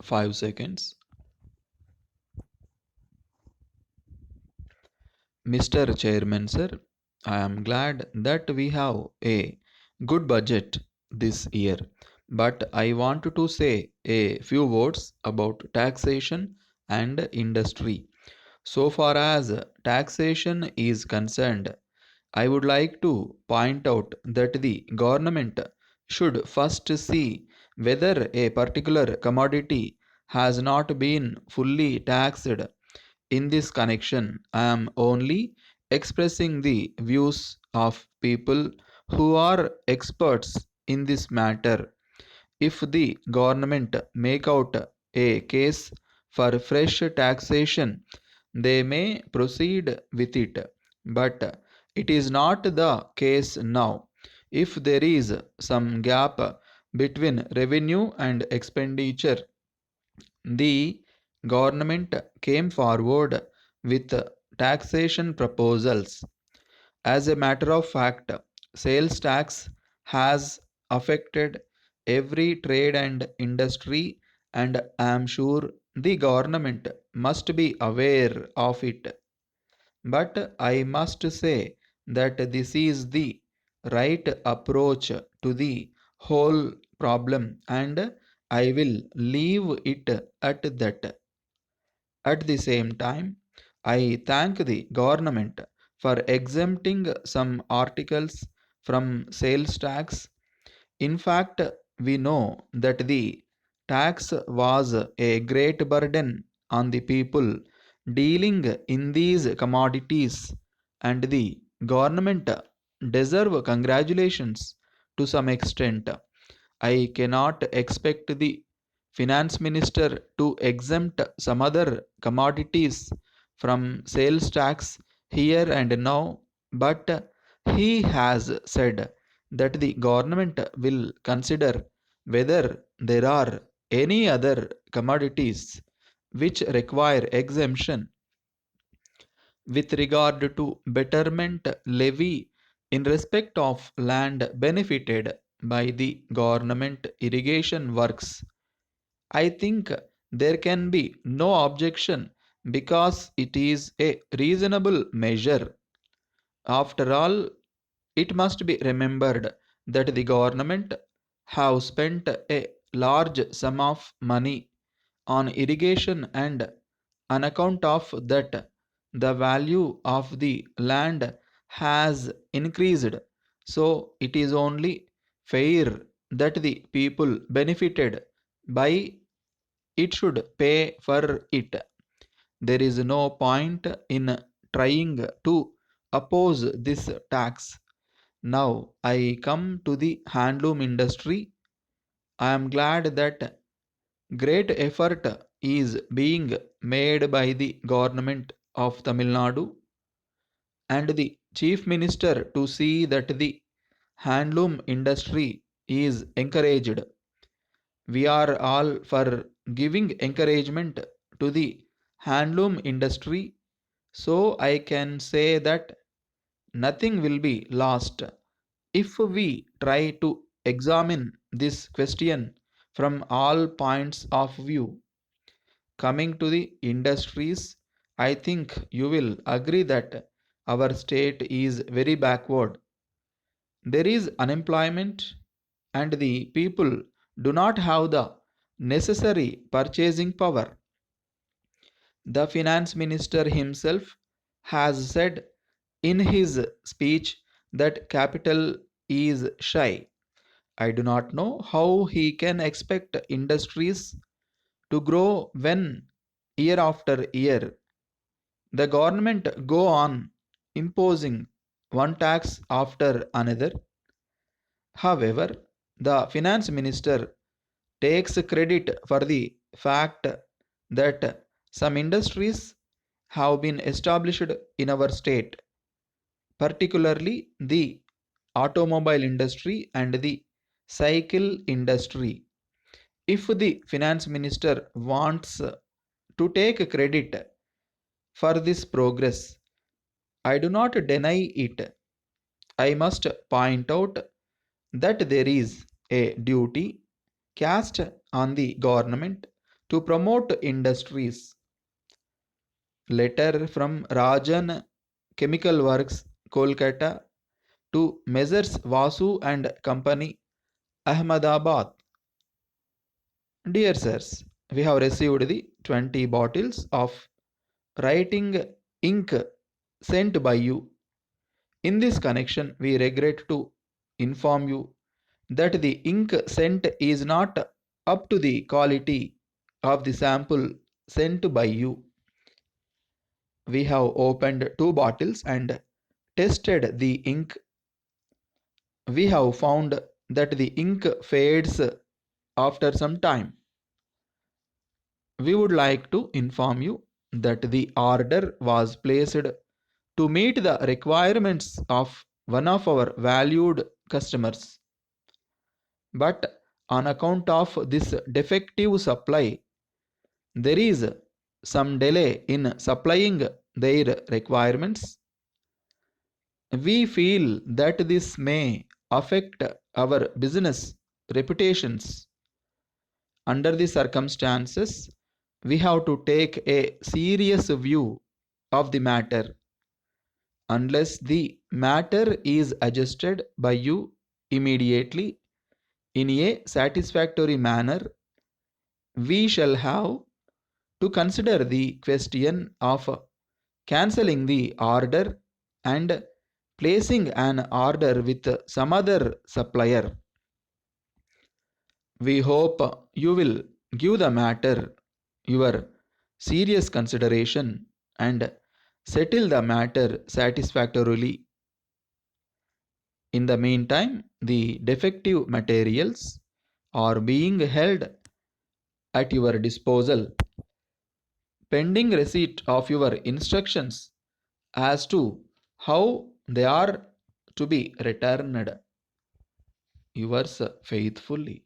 5 seconds. Mr. Chairman, sir, I am glad that we have a good budget this year, but I want to say a few words about taxation and industry. So far as taxation is concerned, I would like to point out that the government should first see whether a particular commodity has not been fully taxed. In this connection, I am only expressing the views of people who are experts in this matter. If the government make out a case for fresh taxation, they may proceed with it, but it is not the case now. If there is some gap between revenue and expenditure, the government came forward with taxation proposals. As a matter of fact, sales tax has affected every trade and industry, and I am sure the government must be aware of it. But I must say that this is the right approach to the whole problem, and I will leave it at that. At the same time, I thank the government for exempting some articles from sales tax. In fact, we know that the tax was a great burden on the people dealing in these commodities, and the government deserve congratulations to some extent. I cannot expect the finance minister to exempt some other commodities from sales tax here and now, but he has said that the government will consider whether there are any other commodities which require exemption. With regard to betterment levy in respect of land benefited by the government irrigation works, I think there can be no objection because it is a reasonable measure. After all, it must be remembered that the government have spent a large sum of money on irrigation, and on account of that the value of the land has increased. So it is only fair that the people benefited by it should pay for it. There is no point in trying to oppose this tax. Now I come to the handloom industry. I am glad that great effort is being made by the government of Tamil Nadu and the chief minister to see that the handloom industry is encouraged. We are all for giving encouragement to the handloom industry, so I can say that nothing will be lost if we try to examine this question from all points of view. Coming to the industries, I think you will agree that our state is very backward. There is unemployment, and the people do not have the necessary purchasing power. The finance minister himself has said in his speech that capital is shy. I do not know how he can expect industries to grow when year after year the government go on imposing one tax after another. However, the finance minister takes credit for the fact that some industries have been established in our state, particularly the automobile industry and the cycle industry. If the finance minister wants to take credit for this progress, I do not deny it. I must point out that there is a duty cast on the government to promote industries. Letter from Rajan Chemical Works, Kolkata to Messrs. Vasu and Company, Ahmedabad. Dear sirs, we have received the 20 bottles of writing ink sent by you. In this connection, we regret to inform you that the ink sent is not up to the quality of the sample sent by you. We have opened 2 bottles and tested the ink. We have found that the ink fades after some time. We would like to inform you that the order was placed to meet the requirements of one of our valued customers. But on account of this defective supply, there is some delay in supplying their requirements. We feel that this may affect our business reputations. Under the circumstances, we have to take a serious view of the matter. Unless the matter is adjusted by you immediately in a satisfactory manner, we shall have to consider the question of cancelling the order and placing an order with some other supplier. We hope you will give the matter your serious consideration and settle the matter satisfactorily. In the meantime, the defective materials are being held at your disposal pending receipt of your instructions as to how they are to be returned. Yours faithfully,